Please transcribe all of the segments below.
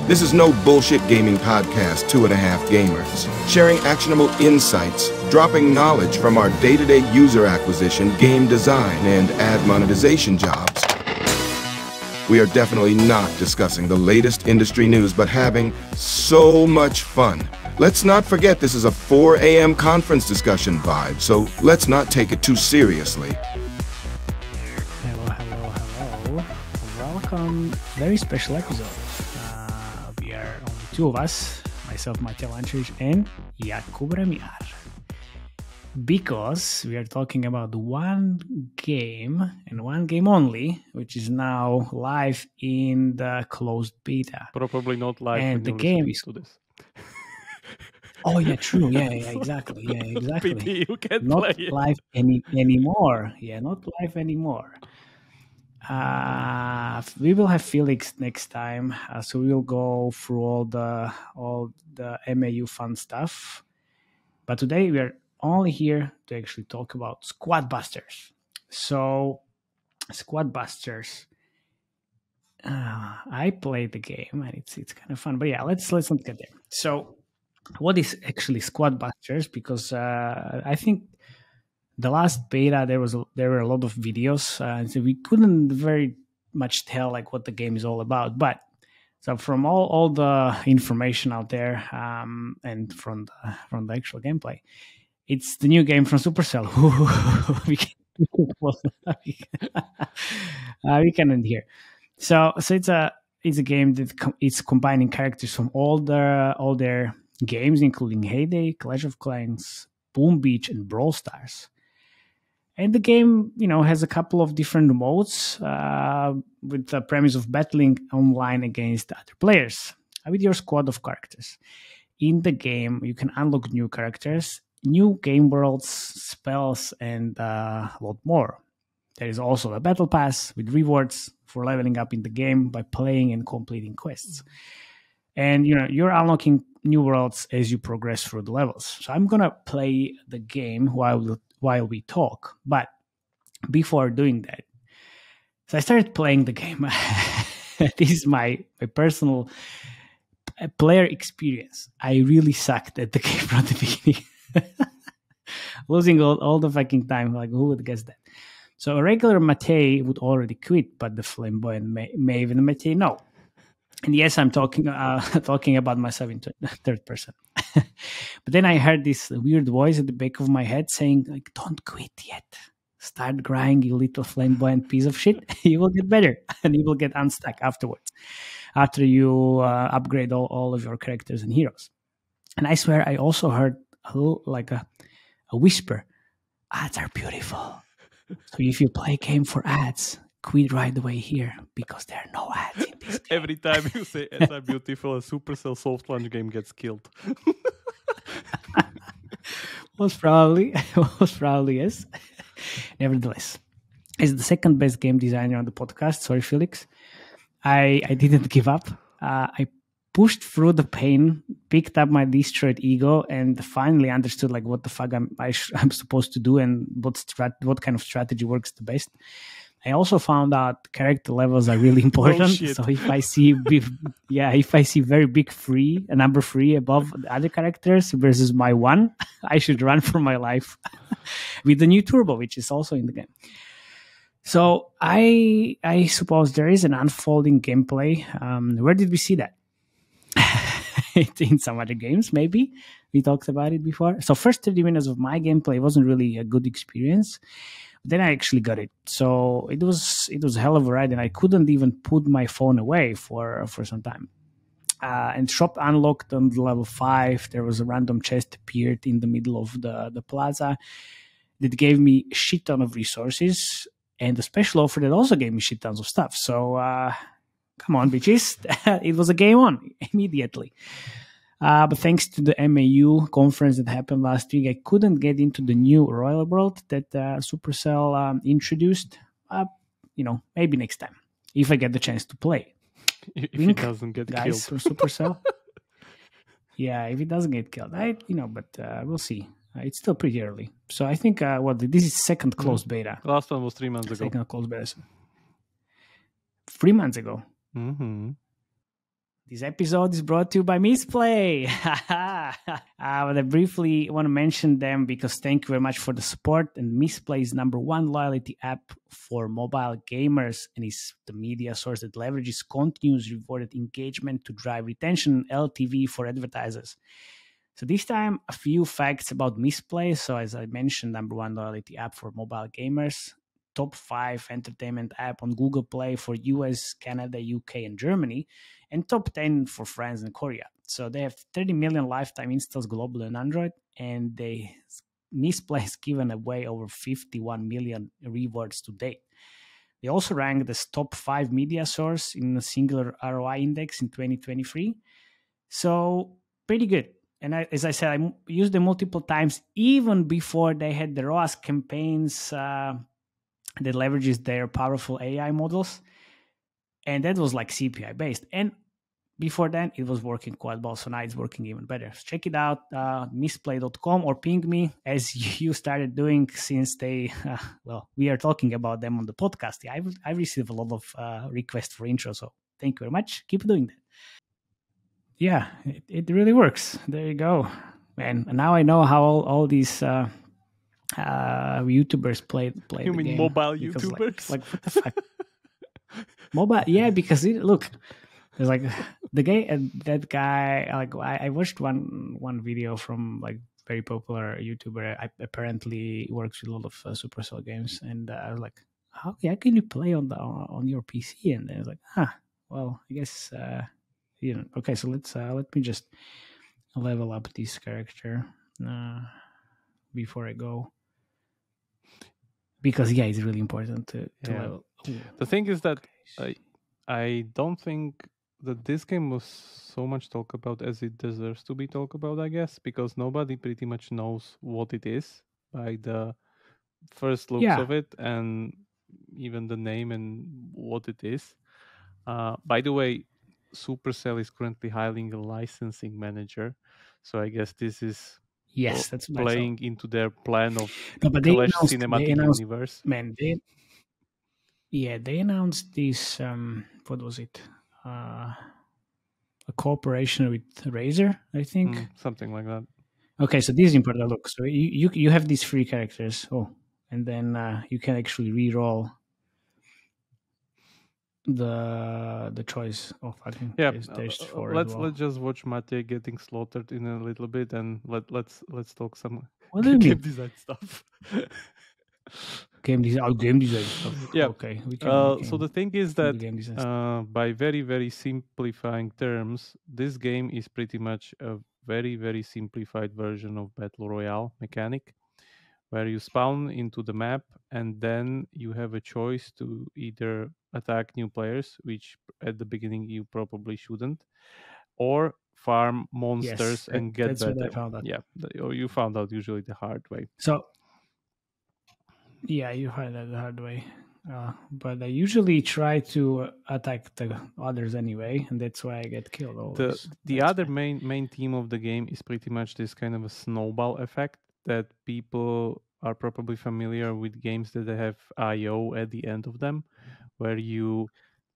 This is no bullshit gaming podcast, 2.5 gamers. Sharing actionable insights, dropping knowledge from our day-to-day user acquisition, game design, and ad monetization jobs. We are definitely not discussing the latest industry news, but having so much fun. Let's not forget this is a 4 a.m. conference discussion vibe, so let's not take it too seriously. Hello. Welcome. Very special episode. We are only two of us, myself, Matej, Lančarič, and Jakub Remia. Because we are talking about one game and one game only, which is now live in the closed beta. Probably not live. And the game is... to this. Oh yeah, true. Yeah, exactly. Pity you can't not play it. live anymore. Yeah, not live anymore. We will have Felix next time, so we will go through all the MAU fun stuff. But today we are only here to actually talk about Squad Busters. So, Squad Busters. I played the game and it's kind of fun. But yeah, let's not get there. So, what is actually Squad Busters? Because I think the last beta there were a lot of videos, and so we couldn't very much tell like what the game is all about. But so from all the information out there, and from the actual gameplay, it's the new game from Supercell. We can end here. So it's a game that it's combining characters from all their games, including Heyday, Clash of Clans, Boom Beach, and Brawl Stars. And the game, has a couple of different modes with the premise of battling online against other players with your squad of characters. In the game, you can unlock new characters, new game worlds, spells, and a lot more. There is also a battle pass with rewards for leveling up in the game by playing and completing quests. And you're unlocking new worlds as you progress through the levels. So I'm gonna play the game while we talk. But before doing that, so I started playing the game. This is my personal player experience. I really sucked at the game from the beginning. Losing all the fucking time. Like, who would guess that? So a regular Matej would already quit, but the flamboyant Maven Matej, no. And yes, I'm talking about myself in third person. But then I heard this weird voice at the back of my head saying, like, don't quit yet. Start grinding, you little flamboyant piece of shit. You will get better, and you will get unstuck afterwards, after you upgrade all of your characters and heroes. And I swear I also heard a whisper, ads are beautiful. So if you play a game for ads, quit right away here, because there are no ads in this game. Every time you say ads are beautiful, a Supercell Softlaunch game gets killed. Most probably yes. Nevertheless, as the second best game designer on the podcast, sorry Felix, I didn't give up. I pushed through the pain, picked up my destroyed ego, and finally understood like what the fuck I'm supposed to do and what kind of strategy works the best. I also found out character levels are really important. So if I see very big number 3 above the other characters versus my 1, I should run for my life with the new turbo, which is also in the game. So I suppose there is an unfolding gameplay. Where did we see that? In some other games, maybe. We talked about it before. So first 30 minutes of my gameplay wasn't really a good experience. Then I actually got it. So it was a hell of a ride, and I couldn't even put my phone away for some time. And shop unlocked on level 5. There was a random chest appeared in the middle of the plaza that gave me a shit ton of resources, and the special offer that also gave me shit tons of stuff. So come on, bitches. It was a game on immediately. But thanks to the MAU conference that happened last week, I couldn't get into the new Royal World that Supercell introduced. Maybe next time, if I get the chance to play. If Wink, it doesn't get guys, killed. from Supercell. Yeah, if it doesn't get killed, but we'll see. It's still pretty early. So I think this is second closed beta. Last one was 3 months ago. Second closed beta. 3 months ago. Mm-hmm. This episode is brought to you by Mistplay. But I briefly want to mention them because thank you very much for the support. And Mistplay is #1 loyalty app for mobile gamers and is the media source that leverages continuous rewarded engagement to drive retention and LTV for advertisers. So this time, a few facts about Mistplay. So as I mentioned, #1 loyalty app for mobile gamers. Top 5 entertainment app on Google Play for US, Canada, UK, and Germany, and top 10 for France and Korea. So they have 30 million lifetime installs globally on Android, and Mistplay has given away over 51 million rewards to date. They also ranked as top 5 media source in a singular ROI index in 2023. So pretty good. And as I said, I used them multiple times, even before they had the ROAS campaigns that leverages their powerful AI models. And that was like CPI based. And before then, it was working quite well. So now it's working even better. So check it out, mistplay.com, or ping me as you started doing since they, we are talking about them on the podcast. Yeah, I received a lot of requests for intro. So thank you very much. Keep doing that. Yeah, it really works. There you go. And now I know how all these YouTubers play you the mean game. Mobile Because, YouTubers? like what the fuck? Mobile, yeah, because look, there's like that guy. Like I watched one video from like very popular YouTuber. I apparently works with a lot of Supercell games, and I was like, how can you play on your PC? And I was like, well, I guess Okay, so let me just level up this character before I go. Because it's really important to level. Ooh. The thing is that I don't think that this game was so much talked about as it deserves to be talked about, I guess, because nobody pretty much knows what it is by the first looks of it, and even the name and what it is. By the way, Supercell is currently hiring a licensing manager, so I guess this is that's playing into their plan of Clash cinematic universe. Man, they announced this. What was it? A cooperation with Razer, I think. Something like that. Okay, so this is important. Look, so you have these 3 characters. And then you can actually re-roll the choice of, I think. There's 4 let's just watch Matej getting slaughtered in a little bit, and let's talk some game design stuff. Game design stuff. Yeah. Okay. So the thing is that by very, very simplifying terms, this game is pretty much a very, very simplified version of Battle Royale mechanic, where you spawn into the map and then you have a choice to either attack new players, which at the beginning you probably shouldn't, or farm monsters and get that's better. What I found out. Yeah, or you found out usually the hard way. So, yeah, you find that the hard way. But I usually try to attack the others anyway, and that's why I get killed always. The other main theme of the game is pretty much this kind of a snowball effect that people are probably familiar with games that they have IO at the end of them, where you...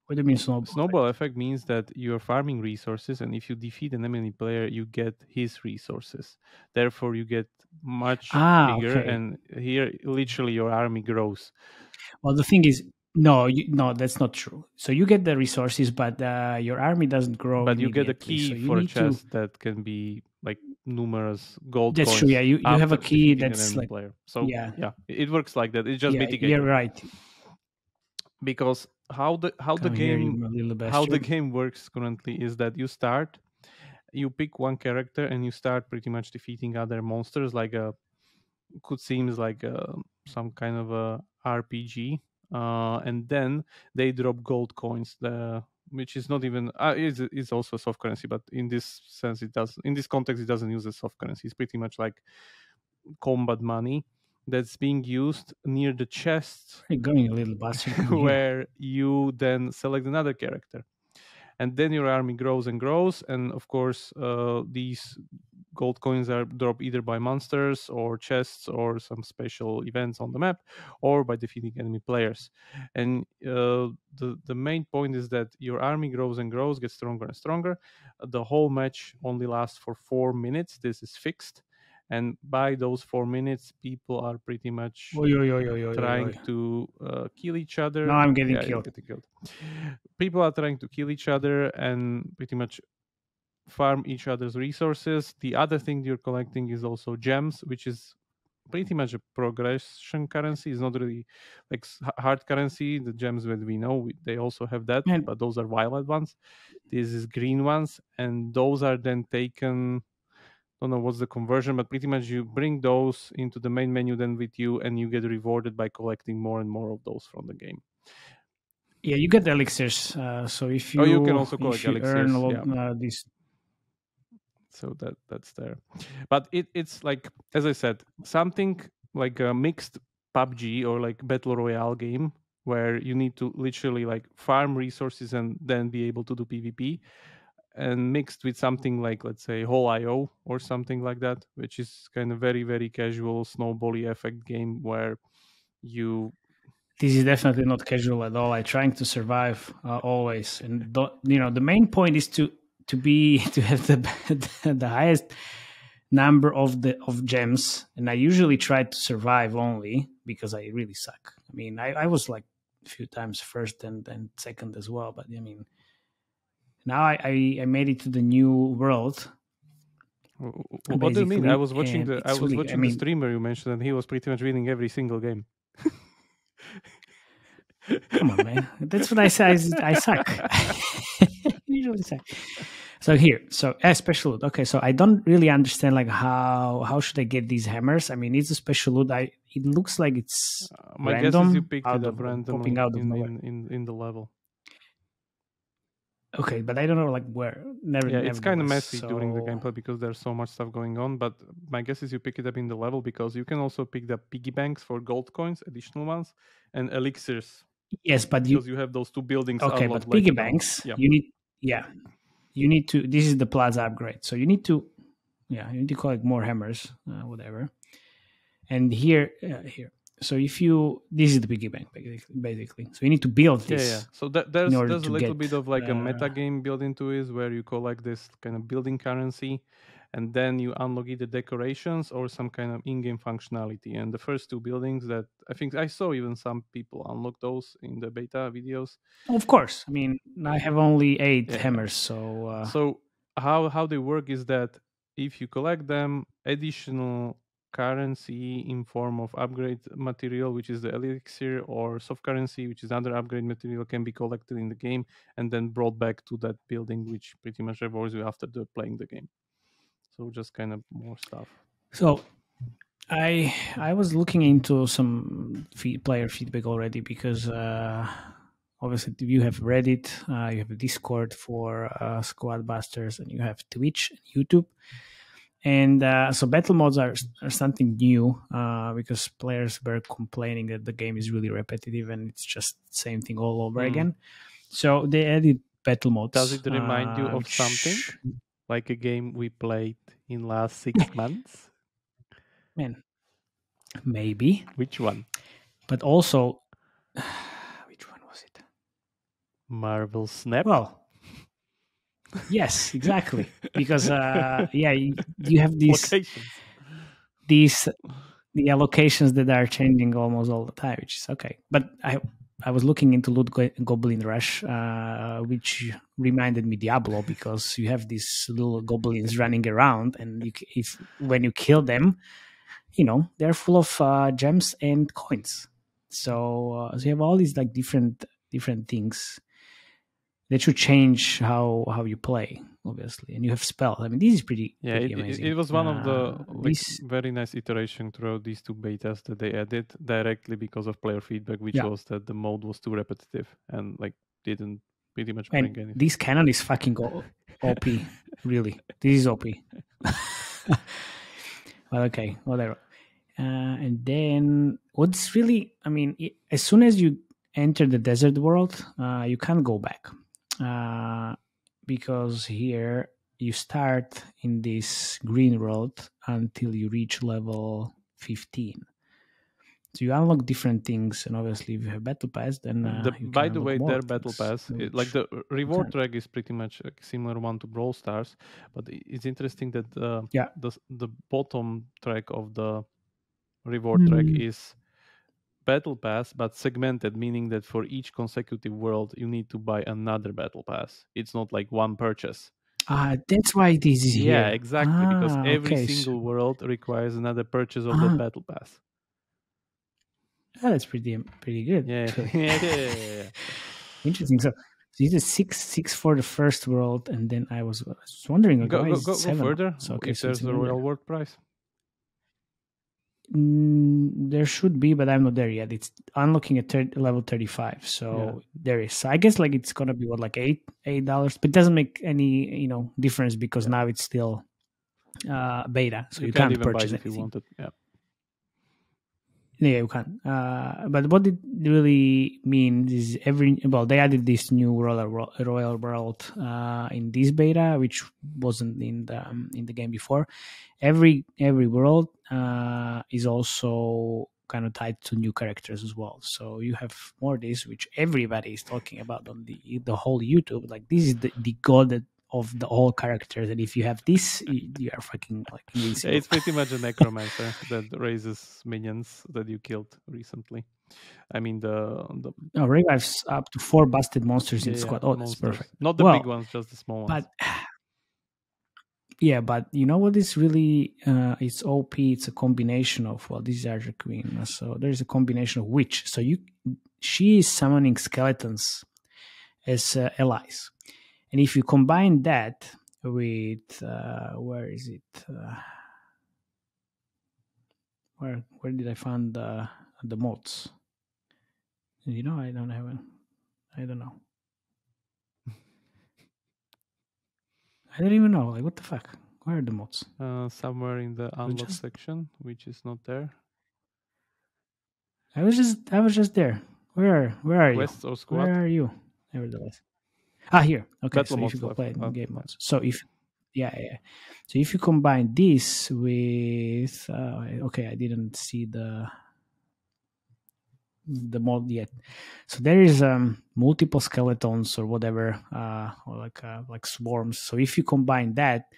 What do you mean snowball? Snowball effect means that you're farming resources, and if you defeat an enemy player, you get his resources. Therefore, you get much bigger, and here literally your army grows. Well, the thing is, no, that's not true. So you get the resources, but your army doesn't grow. But you get a key for a chest that can be like numerous gold coins. That's true. Yeah, you have a key that's like player. So yeah, it works like that. It's just mitigated. You're right. Because how the game works currently is that you pick one character and you start pretty much defeating other monsters, like seems like some kind of a RPG, and then they drop gold coins, which is not even is also soft currency, but in this sense in this context it doesn't use a soft currency. It's pretty much like combat money that's being used near the chest, going a little where you then select another character, and then your army grows and grows, and of course these gold coins are dropped either by monsters or chests or some special events on the map, or by defeating enemy players. And the main point is that your army grows and grows, gets stronger and stronger. The whole match only lasts for 4 minutes. This is fixed. And by those 4 minutes, people are pretty much trying to kill each other. Now I'm getting killed. People are trying to kill each other and pretty much farm each other's resources. The other thing you're collecting is also gems, which is pretty much a progression currency. It's not really like hard currency. The gems that we know, they also have that, but those are violet ones. This is green ones, and those are then taken... I don't know what's the conversion, but pretty much you bring those into the main menu then with you, and you get rewarded by collecting more and more of those from the game. Yeah, you get elixirs. So if you, you can also collect elixirs, earn a lot, these. So that's there. But it's like, as I said, something like a mixed PUBG or like Battle Royale game where you need to literally like farm resources and then be able to do PvP. And mixed with something like, let's say, Whole.io or something like that, which is kind of very, very casual snowbally effect game where you... This is definitely not casual at all. I'm trying to survive always, and the main point is to have the highest number of gems. And I usually try to survive only because I really suck. I mean, I was like a few times first and then second as well, but I mean. Now I made it to the new world. What do you mean? I was watching the streamer you mentioned, and he was pretty much winning every single game. Come on, man! That's what I say. I suck. Usually suck. So special loot. Okay, so I don't really understand like how should I get these hammers? I mean, it's a special loot. It looks like it's my random. Guess is you picked it up randomly in the level. Okay, but I don't know like where. It's kind of messy during the gameplay because there's so much stuff going on. But my guess is you pick it up in the level because you can also pick the piggy banks for gold coins, additional ones, and elixirs. Yes, but because you have those two buildings. Okay, but piggy banks, you need to. This is the Plaza upgrade, so you need to collect more hammers, whatever. And here. So this is the piggy bank basically. So you need to build this. Yeah. So there's a little bit of like a meta game built into it where you collect this kind of building currency, and then you unlock either decorations or some kind of in-game functionality. And the first two buildings that I think I saw even some people unlock those in the beta videos. Of course, I mean I have only 8 hammers, so. So how they work is that if you collect them, additional currency in form of upgrade material, which is the elixir, or soft currency, which is another upgrade material, can be collected in the game and then brought back to that building, which pretty much rewards you after playing the game. So just kind of more stuff. So I was looking into some player feedback already because obviously you have Reddit, you have a Discord for Squad Busters, and you have Twitch and YouTube. And so battle modes are something new because players were complaining that the game is really repetitive and it's just the same thing all over again. So they added battle modes. Does it remind you of something? Like a game we played in last 6 months? Man, maybe. Which one? But also, which one was it? Marvel Snap? Well, yes, exactly. Because you have these the allocations that are changing almost all the time, which is okay. But I was looking into Loot Goblin Rush, which reminded me Diablo, because you have these little goblins running around, and when you kill them, they're full of gems and coins. So you have all these like different things that should change how you play, obviously. And you have spells. I mean, this is pretty amazing. It was one of the very nice iteration throughout these two betas that they added directly because of player feedback, which was that the mode was too repetitive and like didn't pretty much bring anything. This cannon is fucking OP, really. This is OP. Well, okay, whatever. And then what's really, I mean, as soon as you enter the desert world, you can't go back. Because here you start in this green world until you reach level 15. So you unlock different things, and obviously if you have battle pass, then by the way, their battle pass, like the reward track is pretty much a similar one to Brawl Stars, but it's interesting that the bottom track of the reward track is battle pass, but segmented, meaning that for each consecutive world you need to buy another battle pass. It's not like one purchase. That's why this is here. Yeah, exactly, because every single world requires another purchase of the battle pass. Oh, that's pretty good. Yeah. Interesting. So this is 6 for the first world, and then I was wondering, go further. So if there's a royal world price, there should be, but I'm not there yet. It's unlocking at level 35, so there is. So I guess like it's gonna be what, like $8, but it doesn't make any difference because now it's still beta, so you can't even purchase it if you wanted. Yeah, you can. But what it really means is they added this new royal world in this beta, which wasn't in the game before. Every world is also kind of tied to new characters as well. So you have more of this, which everybody is talking about on the whole YouTube. Like this is the god of the all characters, and if you have this, you are fucking like invincible. It's pretty much a necromancer that raises minions that you killed recently. I mean revives up to 4 busted monsters in squad. Oh, that's perfect. Not the big ones, just the small ones. But you know what is really it's OP. It's a combination of this is Archer Queen. So there's a combination of witch. So she is summoning skeletons as allies. And if you combine that with where is it? Where did I find the mods? I don't have I don't know. I don't even know. Like, what the fuck? Where are the mods? Somewhere in the unlock section, which is not there. I was just there. Where are Quests you? Or squad? Where are you? Nevertheless. Here. Okay, so if you go play game mods. So if So if you combine this with I didn't see the mod yet. So there is multiple skeletons or whatever, or like swarms. So if you combine that,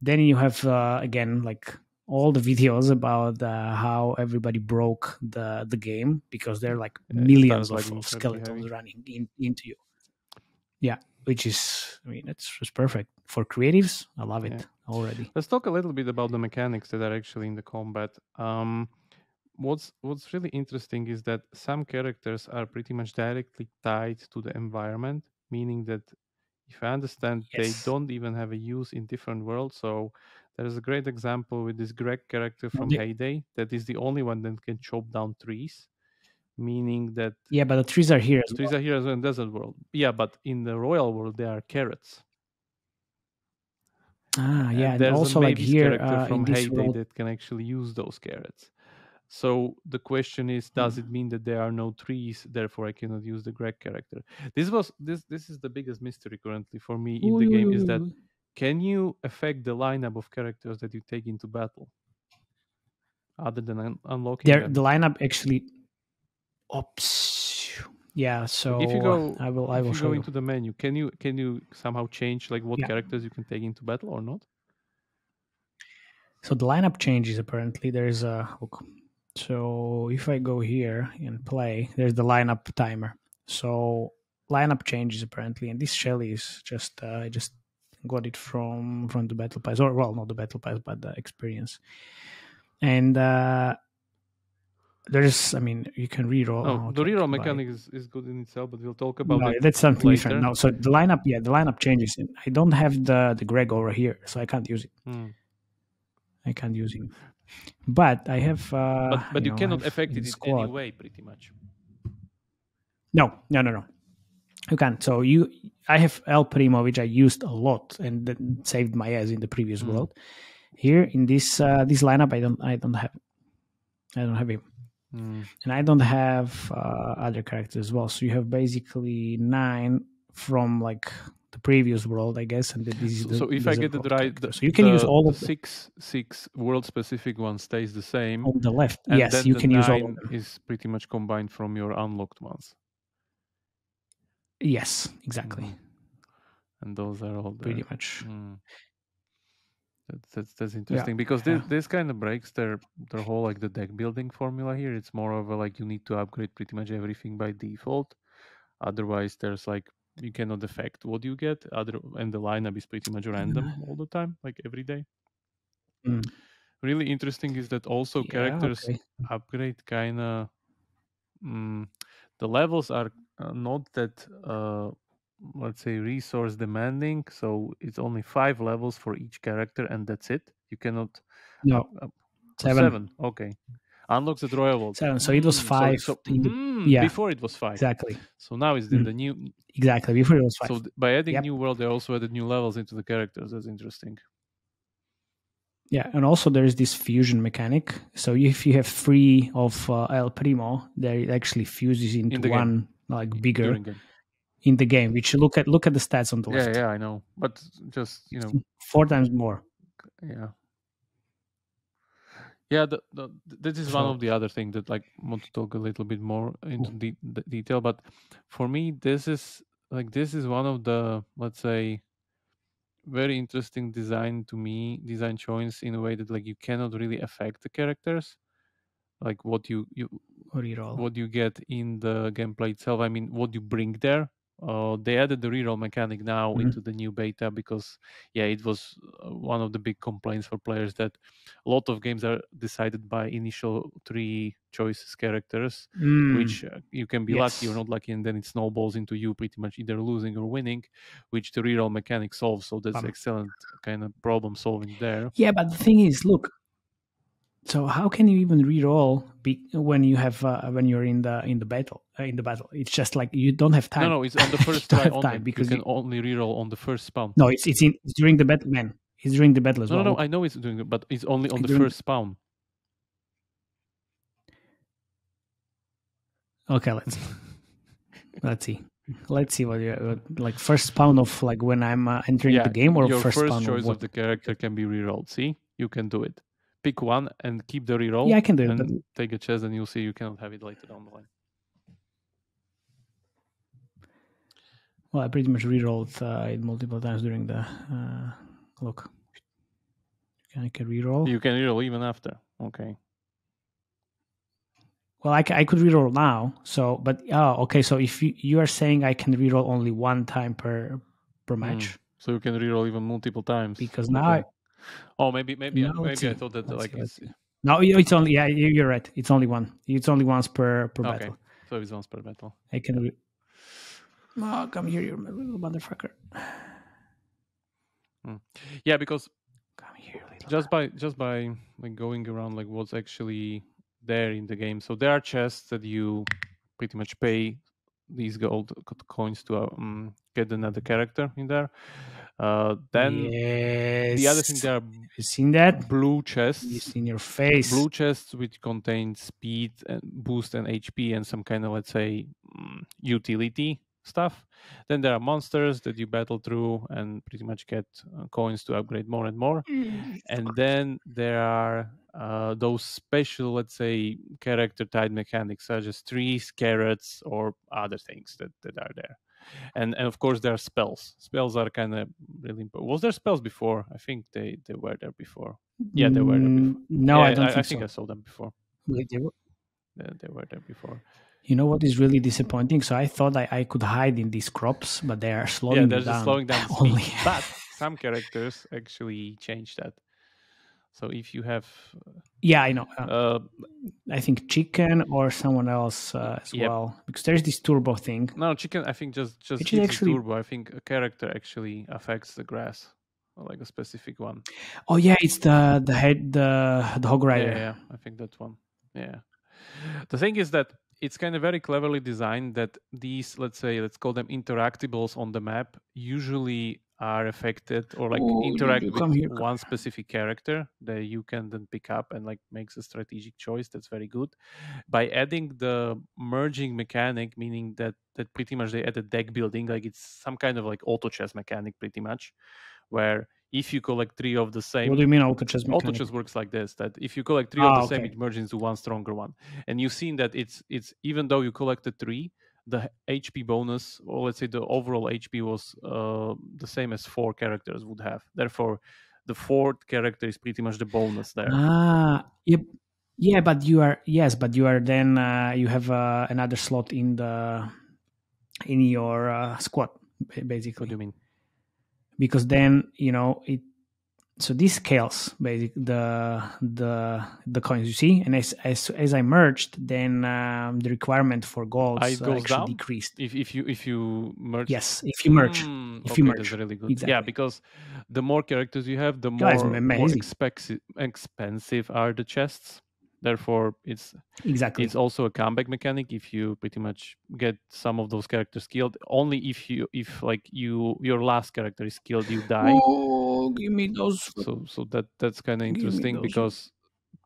then you have again like all the videos about how everybody broke the game because there are like millions of skeletons running into you. Yeah, which is, it's just perfect for creatives. I love it already. Let's talk a little bit about the mechanics that are actually in the combat. What's really interesting is that some characters are pretty much directly tied to the environment, meaning that if I understand, they don't even have a use in different worlds. So there is a great example with this Greg character from Heyday that is the only one that can chop down trees. Meaning that but the trees are here. Trees are here as well in desert world. Yeah, but in the royal world they are carrots. And also like here from in this Heyday world that can actually use those carrots. So the question is, does it mean that there are no trees, therefore I cannot use the Greg character? This is the biggest mystery currently for me in the game, is that can you affect the lineup of characters that you take into battle other than unlocking them? The lineup actually. Oops. Yeah. So if you go, I will if you show go you into the menu, can you somehow change like what characters you can take into battle or not? So the lineup changes apparently. There's a hook. So if I go here and play, there's the lineup timer. So lineup changes apparently, and this Shelly is just I just got it from the battle pass, or well, not the battle pass, but the experience. And there's, you can reroll. The reroll mechanic is good in itself, but we'll talk about it. That's something later. different. No, so the lineup changes. I don't have the Greg over here, so I can't use it. I can't use him, but I have. But you cannot affect it in any way, pretty much. No. You can't. So I have El Primo, which I used a lot and that saved my ass in the previous world. Here in this lineup, I don't have him. And I don't have other characters as well. So you have basically 9 from like previous world, I guess, and this is so if I get it right, so you can use all of six world specific one stays the same on the left. and yes, then you the can use all of 9 them. is pretty much combined from your unlocked ones. Yes, exactly. And those are all there. Pretty much. That's interesting because this kind of breaks their whole like the deck building formula here. It's more of a like you need to upgrade pretty much everything by default. Otherwise, there's like you cannot affect what you get. And the lineup is pretty much random all the time, like every day. Really interesting is that also characters upgrade kind of. The levels are not that let's say resource demanding, so it's only 5 levels for each character and that's it. You cannot seven. Okay, unlocks the drawable 7. So it was 5 before it was 5 exactly. So now it's in the new exactly before it was 5. So by adding new world they also added new levels into the characters. That's interesting. Yeah, and also there is this fusion mechanic. So if you have 3 of El Primo, there it actually fuses into one like bigger in the game. Which look at the stats on the left. Yeah, I know, but just 4 times more. Yeah, this is one of the other things that like want to talk a little bit more into the detail. But for me, this is one of the, let's say, very interesting design choice in a way that like you cannot really affect the characters, like what you get in the gameplay itself. I mean, what you bring there. They added the reroll mechanic now into the new beta because it was one of the big complaints for players that a lot of games are decided by initial 3 choices characters, which you can be lucky or not lucky, and then it snowballs into you pretty much either losing or winning, which the reroll mechanic solves. So that's excellent kind of problem solving there. Yeah, but the thing is, look. So how can you even reroll when you have when you're in the battle? It's just like you don't have time. No, it's on the first try only because you can only reroll on the first spawn. No, it's during the battle, man. It's during the battle as well. No, I know it's doing it, but it's only on the first spawn. Okay, let's see. Let's see what you like. First spawn of like when I'm entering the game, or your first spawn choice of the character can be rerolled. See, you can do it. Pick one and keep the reroll. Yeah, I can do it. And take a chest, and you'll see you cannot have it later down the line. Well, I pretty much rerolled it multiple times during the look. I can reroll. You can reroll even after. Okay. Well, I could reroll now. So, but okay. So if you are saying I can reroll only 1 time per match, so you can reroll even multiple times. Because now. Maybe I thought that No, it's only you're right. It's only 1. It's only once per battle. So it's once per battle. I can. Come here, you little motherfucker. Yeah, because come here, just by like going around like what's actually there in the game. So there are chests that you pretty much pay these gold coins to get another character in there. Then the other thing, there are you seen that blue chests. It's in your face. Blue chests which contain speed and boost and HP and some kind of, let's say, utility stuff. Then there are monsters that you battle through and pretty much get coins to upgrade more and more. And then there are those special, let's say, character type mechanics such as trees, carrots, or other things that are there. And of course there are spells. Spells are kind of really important. Was there spells before? I think they were there before. Yeah, they were there before. No, I don't think I saw them before. Wait, they were there before. You know what is really disappointing? So I thought I could hide in these crops, but they are slowing down. Yeah, they're slowing down speed. But some characters actually change that. So if you have... Yeah, I know. I think Chicken or someone else as well. Because there's this turbo thing. No, Chicken, I think just actually... turbo. I think a character actually affects the grass. Like a specific one. Oh, yeah, it's the Hog Rider. Yeah, I think that one. Yeah. The thing is that it's kind of very cleverly designed that these, let's call them interactables on the map, usually are affected or like interact with one specific character that you can then pick up and like makes a strategic choice. That's very good. By adding the merging mechanic, meaning that pretty much they added deck building, like it's some kind of like auto chess mechanic pretty much, where if you collect 3 of the same... What do you mean auto chess mechanic? Auto chess works like this, that if you collect 3 of the same, it merges into one stronger one. And you've seen that it's even though you collected 3, the HP bonus, or let's say the overall HP was the same as 4 characters would have. Therefore, the 4th character is pretty much the bonus there. Yep. Yeah, but you are then you have another slot in your squad, basically. What do you mean? Because then so this scales basically the coins, you see, and as I merged, then the requirement for golds actually down? Decreased. If you merge. Yes, if you merge. If you merge, that's really good. Exactly. Yeah, because the more characters you have, the more expensive are the chests. Therefore, it's also a comeback mechanic. If you pretty much get some of those characters killed, only if your last character is killed, you die. Oh, give me those. So that's kind of interesting because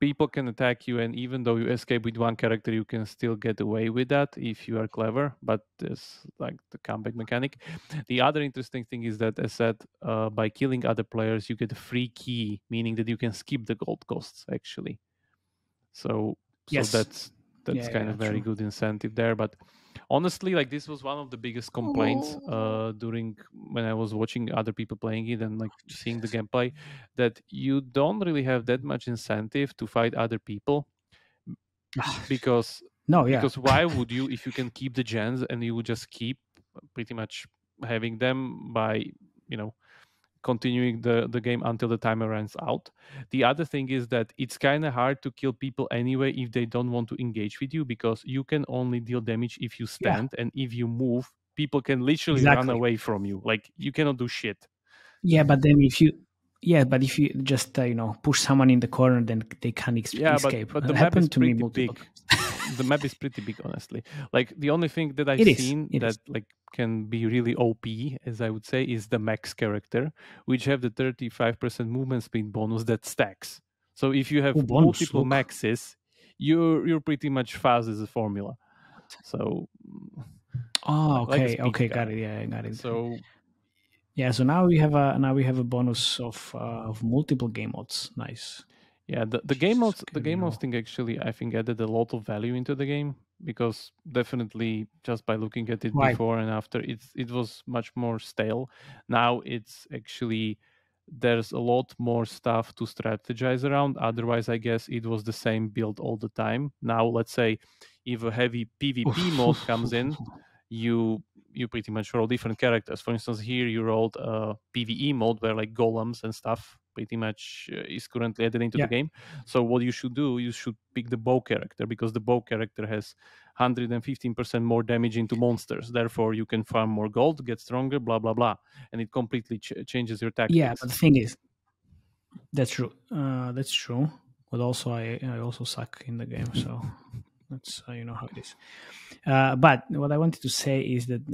people can attack you, and even though you escape with one character, you can still get away with that if you are clever. But there's like the comeback mechanic. The other interesting thing is that, as said, by killing other players, you get a free key, meaning that you can skip the gold costs actually. So that's kind of very good incentive there. But honestly, like this was one of the biggest complaints during when I was watching other people playing it and like seeing the gameplay, that you don't really have that much incentive to fight other people because why would you, if you can keep the gens and you would just keep pretty much having them by continuing the game until the timer runs out. The other thing is that it's kind of hard to kill people anyway if they don't want to engage with you, because you can only deal damage if you stand, and if you move, people can literally run away from you. Like you cannot do shit. Yeah, but then if you just push someone in the corner, then they can't escape. But the map is pretty big. The map is pretty big, honestly. Like the only thing that I've seen that like can be really OP, as I would say, is the max character, which have the 35% movement speed bonus that stacks. So if you have multiple maxes, you're pretty much fast as a formula. So okay, got it. Yeah, I got it. So so now we have a bonus of multiple game modes. Nice. Yeah, the game modes thing actually I think added a lot of value into the game, because definitely just by looking at it before and after, it was much more stale. Now it's actually, there's a lot more stuff to strategize around. Otherwise, I guess it was the same build all the time. Now, let's say if a heavy PvP mode comes in, you pretty much roll different characters. For instance, here you rolled a PvE mode where like golems and stuff pretty much is currently added into the game. So what you should do, you should pick the bow character, because the bow character has 115% more damage into monsters. Therefore, you can farm more gold, get stronger, blah, blah, blah. And it completely changes your tactics. Yeah, but the thing is, that's true. That's true. But also, I also suck in the game, so that's how it is. But what I wanted to say is that,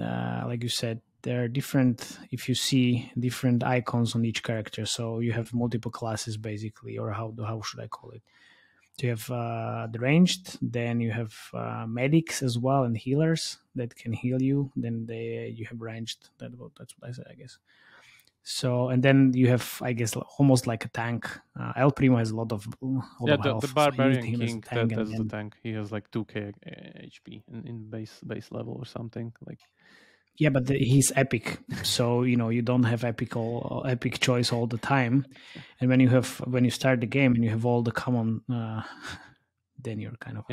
like you said, there are different, if you see different icons on each character. So you have multiple classes basically, or how should I call it? So you have the ranged, then you have medics as well, and healers that can heal you. Then you have ranged. That's what I said, I guess. So, and then you have, I guess, almost like a tank. El Primo has a lot of health. The Barbarian King, that's the tank. He has like 2k HP in base level or something like. Yeah, but he's epic, so you don't have epic choice all the time. And when you start the game and you have all the common, then you're kind of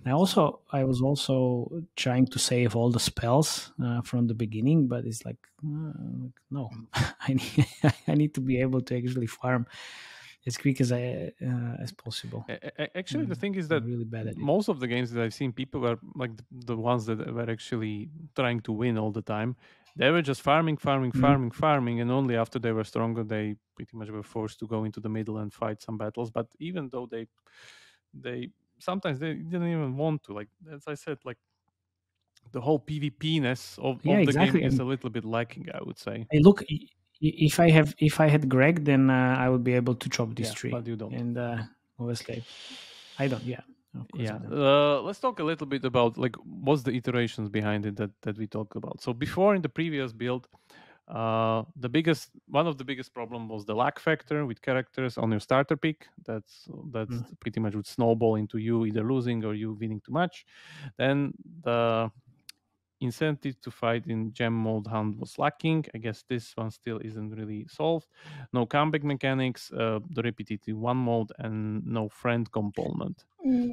I was also trying to save all the spells from the beginning, but it's like no, I need to be able to actually farm as quick as possible. Actually, the thing is that really bad at it. Most of the games that I've seen, people were like the ones that were actually trying to win all the time. They were just farming, and only after they were stronger, they pretty much were forced to go into the middle and fight some battles. But even though they sometimes they didn't even want to, like as I said, like the whole PvP-ness of the exactly. game is a little bit lacking, I would say. Hey, look, if I had Greg, then I would be able to chop this tree. But you don't. And obviously, I don't. Yeah. Let's talk a little bit about like what's the iterations behind it that we talked about. So before, in the previous build, one of the biggest problem was the lag factor with characters on your starter pick. That's pretty much would snowball into you either losing or you winning too much. Then the incentive to fight in gem mode hunt was lacking. I guess this one still isn't really solved. No comeback mechanics, the repetitive one mode, and no friend component.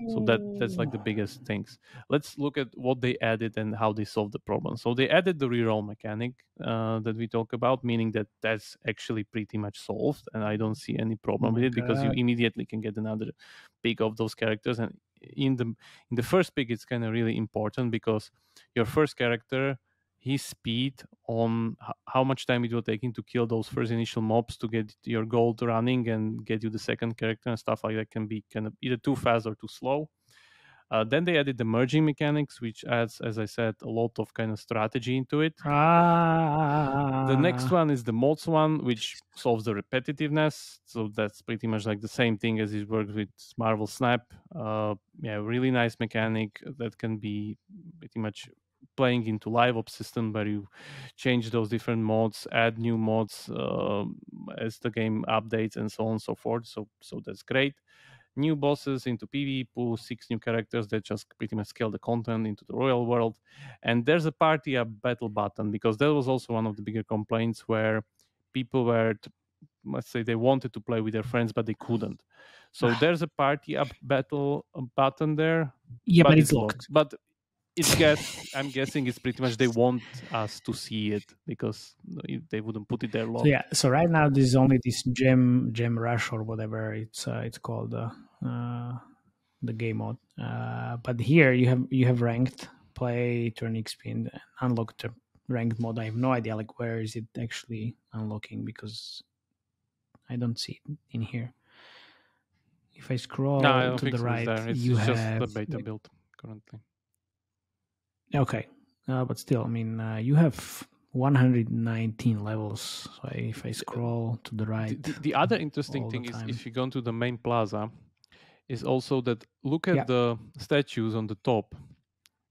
So that's like the biggest things. Let's look at what they added and how they solved the problem. So they added the reroll mechanic that we talk about, meaning that that's actually pretty much solved, and I don't see any problem with it because you immediately can get another pick of those characters. And in the first pick, it's kind of really important because your first character, his speed on how much time it will take him to kill those first initial mobs to get your gold running and get you the second character and stuff like that can be kind of either too fast or too slow. Then they added the merging mechanics, which adds, as I said, a lot of kind of strategy into it. The next one is the mods one, which solves the repetitiveness. So that's pretty much like the same thing as it works with Marvel Snap. Really nice mechanic that can be pretty much playing into live ops system where you change those different mods, add new mods as the game updates and so on and so forth. So that's great. New bosses into PvP, 6 new characters that just pretty much scale the content into the royal world. And there's a party up battle button, because that was also one of the bigger complaints where people were, let's say, they wanted to play with their friends, but they couldn't. So there's a party up battle button there. Yeah, but it's locked. But I'm guessing it's pretty much they want us to see it because they wouldn't put it there locked. So right now there's only this gem rush or whatever it's called, the game mode. But here you have ranked play, turn XP, and unlock the ranked mode. I have no idea like where is it actually unlocking, because I don't see it in here. If I scroll to the right, it's just the beta build currently. Okay, but still, I mean, you have 119 levels. So if I scroll to the right, the other interesting thing is if you go to the main plaza, is also that look at the statues on the top.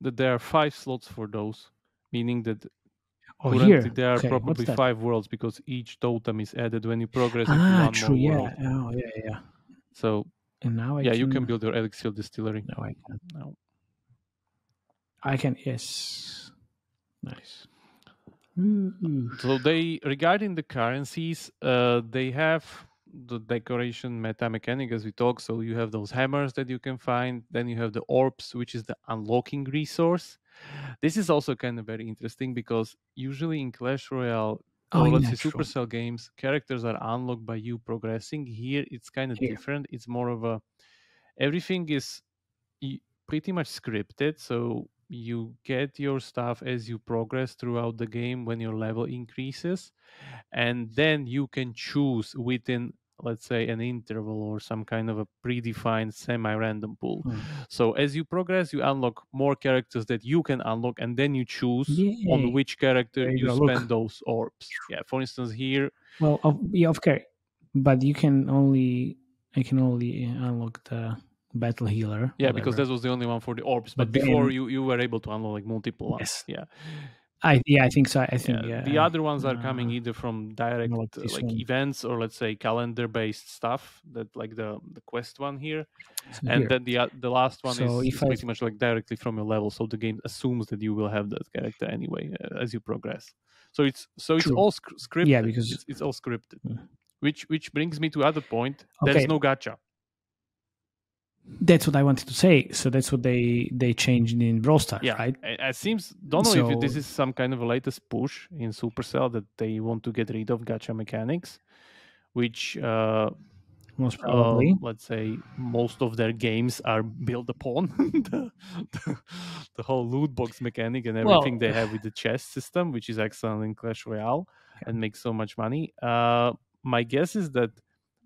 That there are 5 slots for those, meaning that currently there are probably 5 worlds because each totem is added when you progress into one more world. Oh, yeah. So and now you can build your elixir distillery. No, I can't. No. I can, yes. Nice. So regarding the currencies, they have the decoration meta mechanic as we talk. So you have those hammers that you can find. Then you have the orbs, which is the unlocking resource. This is also kind of very interesting because usually in Clash Royale, or let's say Supercell games, characters are unlocked by you progressing. Here it's kind of different. It's more of everything is pretty much scripted. So you get your stuff as you progress throughout the game when your level increases, and then you can choose within, let's say, an interval or some kind of a predefined semi-random pool. So as you progress, you unlock more characters that you can unlock, and then you choose on which character you spend those orbs. For instance, here, okay, but I can only unlock the battle healer. Because that was the only one for the orbs. But before you were able to unlock like multiple ones. Yes. I think so. I think the other ones are coming either from direct events or let's say calendar based stuff, that like the quest one here, and then the last one is pretty much like directly from your level. So the game assumes that you will have that character anyway as you progress. So it's all scripted. Yeah, because it's all scripted. Which brings me to other point. There's no gacha. That's what I wanted to say. So that's what they changed in Brawl Stars, right? It seems, don't know if this is some kind of a latest push in Supercell that they want to get rid of gacha mechanics, which most probably, let's say, most of their games are built upon the whole loot box mechanic and everything they have with the chest system, which is excellent in Clash Royale and makes so much money. My guess is that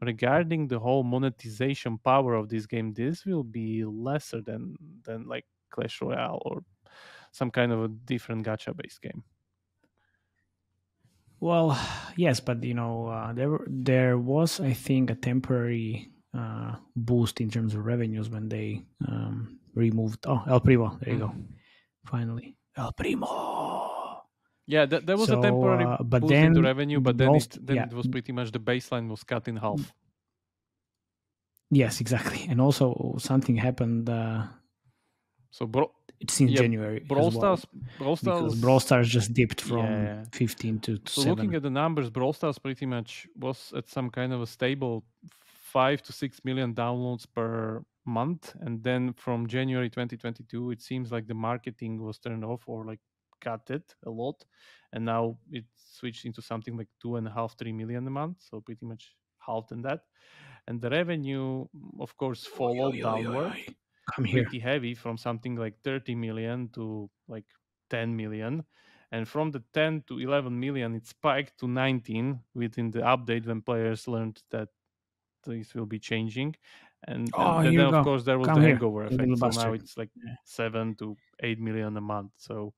regarding the whole monetization power of this game, this will be lesser than like Clash Royale or some kind of a different gacha-based game. Well, yes, but there was, I think, a temporary boost in terms of revenues when they removed. Oh, El Primo, there you go. Finally, El Primo. Yeah, there was a temporary boost into revenue, but then it was pretty much the baseline was cut in half. Yes, exactly, and also something happened. It's in January. Brawl Stars just dipped from 15 to 7. So looking at the numbers, Brawl Stars pretty much was at some kind of a stable 5 to 6 million downloads per month, and then from January 2022, it seems like the marketing was turned off or like cut it a lot, and now it switched into something like 2.5-3 million a month, so pretty much halved in that. And the revenue, of course, followed downward. Pretty heavy, from something like 30 million to like 10 million, and from the 10 to 11 million it spiked to 19 within the update when players learned that this will be changing, and then of course there was the hangover effect, so now it's like 7 to 8 million a month. So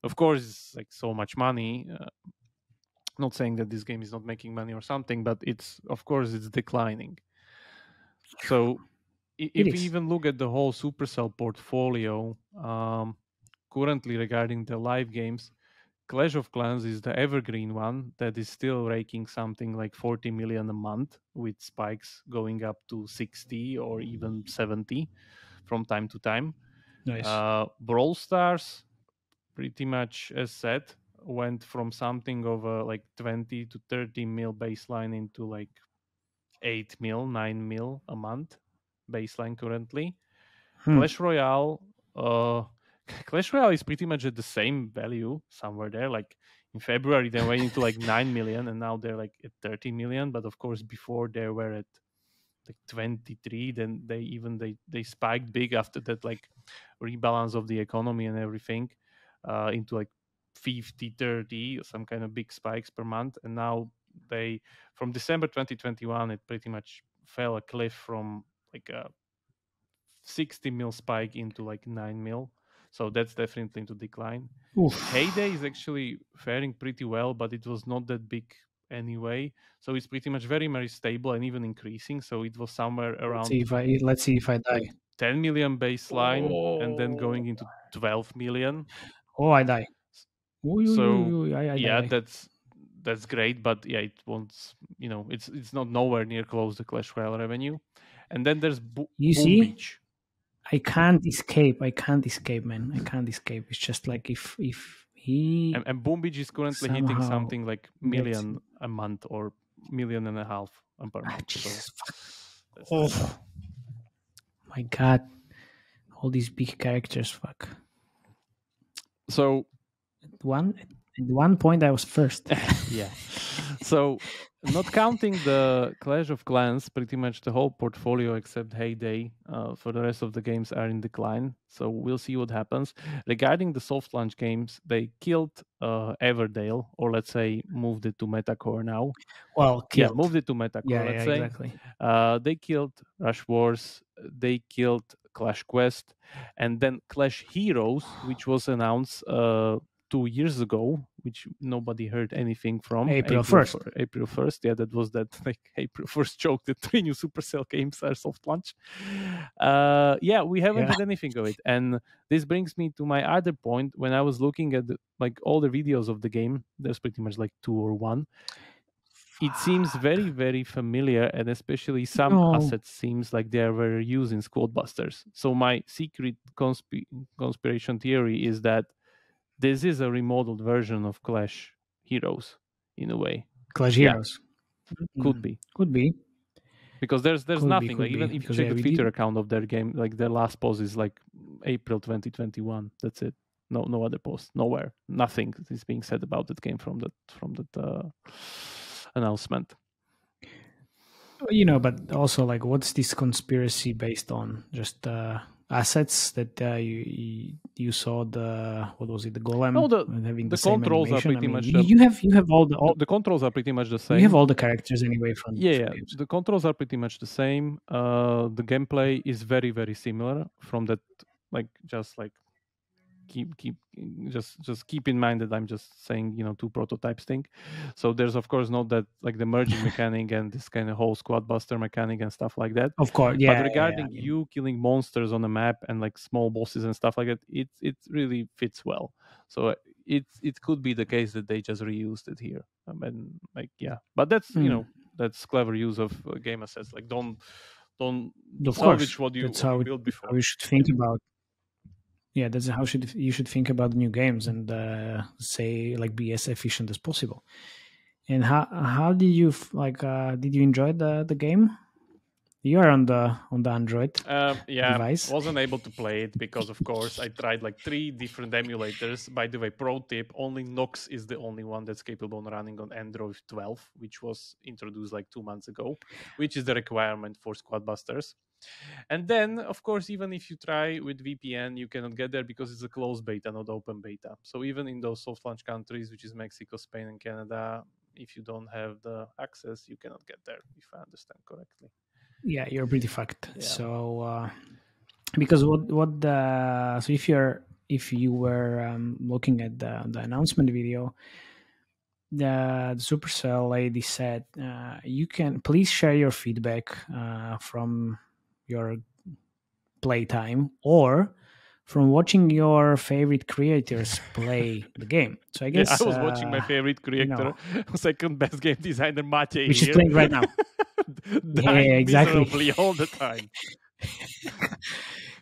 of course it's like so much money. Not saying that this game is not making money or something, but it's declining. So if we even look at the whole Supercell portfolio, currently regarding the live games, Clash of Clans is the evergreen one that is still raking something like 40 million a month, with spikes going up to 60 or even 70 from time to time. Nice. Brawl Stars, pretty much as said, went from something of a like 20 to 30 mil baseline into like 8 mil, 9 mil a month baseline currently. Clash Royale is pretty much at the same value somewhere there. Like in February they went into like 9 million, and now they're like at 30 million. But of course before they were at like 23. Then they spiked big after that, like rebalance of the economy and everything, into like 50, 30, some kind of big spikes per month. And now from December 2021, it pretty much fell a cliff from like a 60 mil spike into like 9 mil. So that's definitely into decline. Heyday is actually faring pretty well, but it was not that big anyway. So it's pretty much very, very stable and even increasing. So it was somewhere around... Let's see if I die. 10 million baseline and then going into 12 million. Oh, I die. I die. That's great, but yeah, it won't, it's not nowhere near close to Clash Royale revenue. And then there's Boom Beach. I can't escape, man. I can't escape. It's just like if he... And Boom Beach is currently hitting something like million a month or $1.5 million per month. My God. All these big characters, fuck. So... At one point I was first. Yeah. So, not counting the Clash of Clans, pretty much the whole portfolio except Heyday for the rest of the games are in decline. So we'll see what happens. Regarding the Softlaunch games, they killed Everdale, or let's say moved it to Metacore now. Well, moved it to Metacore, let's say. Exactly. They killed Rush Wars, they killed Clash Quest, and then Clash Heroes, which was announced 2 years ago, which nobody heard anything from. April 1st. April 1st. Yeah, that was that like April 1st joke that 3 new Supercell games are soft launch. We haven't had anything of it. And this brings me to my other point. When I was looking at like all the videos of the game, there's pretty much like 2 or 1. It seems very, very familiar, and especially some assets seems like they were used in Squad Busters. So my secret conspiration theory is that this is a remodeled version of Clash Heroes, in a way. Clash Heroes. Could be. Because there's nothing. Like, even if you check the Twitter account of their game, like their last post is like April 2021. That's it. No other post. Nowhere. Nothing is being said about that game from that announcement. But also, like, what's this conspiracy based on? Just assets that you saw the golem having the controls are pretty much you have all the controls are pretty much the same. You have all the characters anyway from games. The controls are pretty much the same. The gameplay is very, very similar from that, like just like just keep in mind that I'm just saying, two prototypes thing. So there's of course not that like the merging mechanic and this kind of whole squad buster mechanic and stuff like that. Of course, yeah. But regarding you killing monsters on the map and like small bosses and stuff like that, it really fits well. So it could be the case that they just reused it here. And like but that's that's clever use of game assets. Like don't salvage what you built before. We should think about. Yeah, that's how you should think about new games and say like be as efficient as possible. And how did you did you enjoy the game? You are on the Android device. Wasn't able to play it because of course I tried like 3 different emulators. By the way, pro tip, only Nox is the only one that's capable of running on Android 12, which was introduced like 2 months ago, which is the requirement for Squad Busters. And then, of course, even if you try with VPN, you cannot get there because it's a closed beta, not open beta. So even in those soft launch countries, which is Mexico, Spain, and Canada, if you don't have the access, you cannot get there, if I understand correctly. Yeah, you're pretty fucked. Yeah. So, because so if you were looking at the announcement video, the Supercell lady said, you can please share your feedback from your playtime or from watching your favorite creators play the game. So I guess I was watching my favorite creator, second best game designer Matej, which is playing right now. Exactly all the time.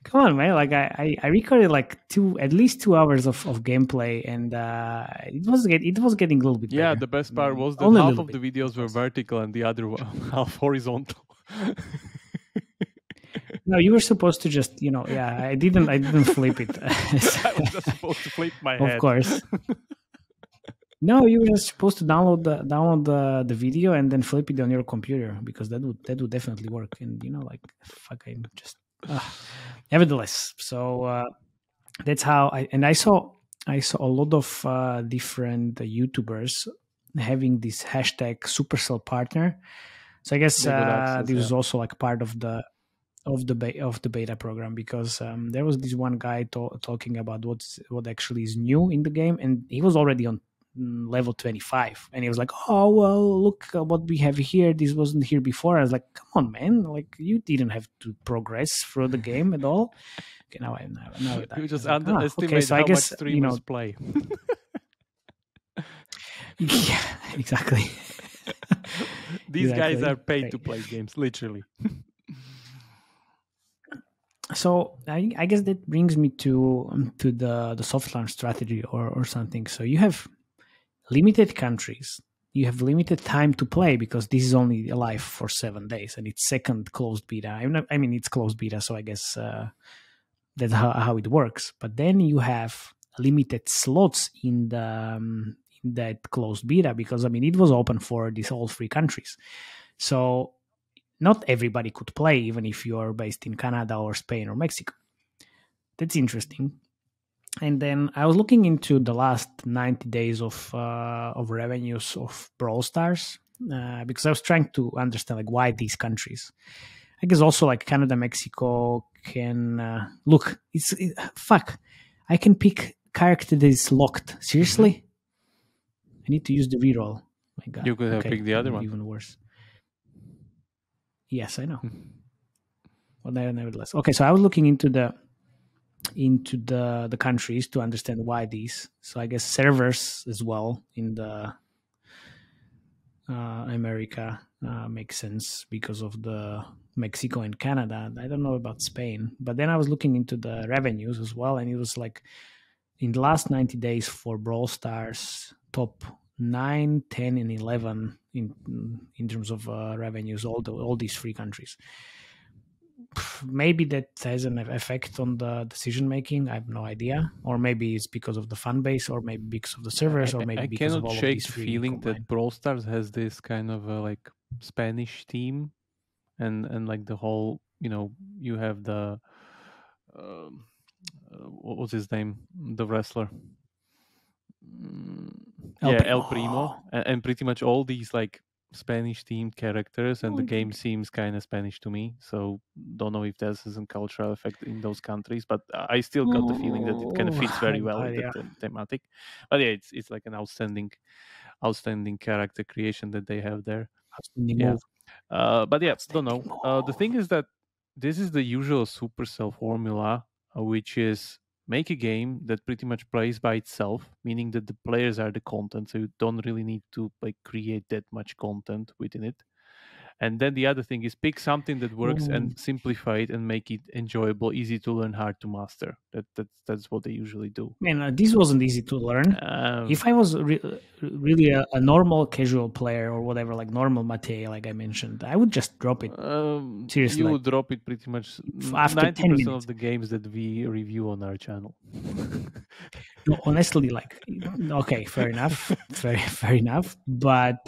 Come on, man! Like I recorded like at least 2 hours of gameplay, and it was getting a little bit better. Yeah, the best part was that half of the videos were vertical and the other half horizontal. No, you were supposed to just, I didn't flip it. I was just supposed to flip my head. Of course. No, you were just supposed to download the video and then flip it on your computer because that would definitely work. And I'm just. Nevertheless, so that's how I saw a lot of different YouTubers having this hashtag Supercellpartner. So I guess this was also like part of the beta program because there was this one guy talking about what actually is new in the game, and he was already on level 25, and he was like, oh well, look what we have here, this wasn't here before. I was like, come on, man, like you didn't have to progress through the game at all. Okay, now you just underestimate how much streamers play. Yeah, exactly. These guys are paid to play games, literally. So I guess that brings me to the soft launch strategy or something. So you have limited countries, you have limited time to play because this is only alive for 7 days and it's second closed beta. It's closed beta, so I guess that's how it works. But then you have limited slots in that closed beta because it was open for these all 3 countries. So not everybody could play, even if you are based in Canada or Spain or Mexico. That's interesting. And then I was looking into the last 90 days of revenues of Brawl Stars because I was trying to understand like why these countries. I guess also like Canada, Mexico can look. Fuck. I can pick character that is locked. Seriously, I need to use the reroll. My God, you could have picked the other one. Even worse. Yes, I know. Well, nevertheless, okay. So I was looking into the countries to understand why these. So I guess servers as well in the America makes sense because of the Mexico and Canada. I don't know about Spain, but then I was looking into the revenues as well, and it was like in the last 90 days for Brawl Stars, top 9, 10, and 11 in terms of revenues, all these 3 countries. Maybe that has an effect on the decision making. I have no idea, or maybe it's because of the fan base, or maybe because of the servers, or maybe because of all of these. I cannot shake the feeling that Brawl Stars has this kind of like Spanish theme, and like the whole, you have the what was his name, the wrestler. El Primo, and pretty much all these like Spanish-themed characters, and the game seems kind of Spanish to me. So don't know if there's some cultural effect in those countries, but I still got the feeling that it kind of fits very well with the thematic. But yeah, it's like an outstanding character creation that they have there. Yeah. But yeah, don't know. The thing is that this is the usual Supercell formula, which is make a game that pretty much plays by itself, meaning that the players are the content, so you don't really need to like create that much content within it. And then the other thing is pick something that works and simplify it and make it enjoyable, easy to learn, hard to master. That's what they usually do. Man, this wasn't easy to learn. If I was really a normal casual player or whatever, like normal Matej, like I mentioned, I would just drop it. Seriously, you would drop it pretty much after 90% of the games that we review on our channel. No, honestly, like, okay, fair enough, fair enough. But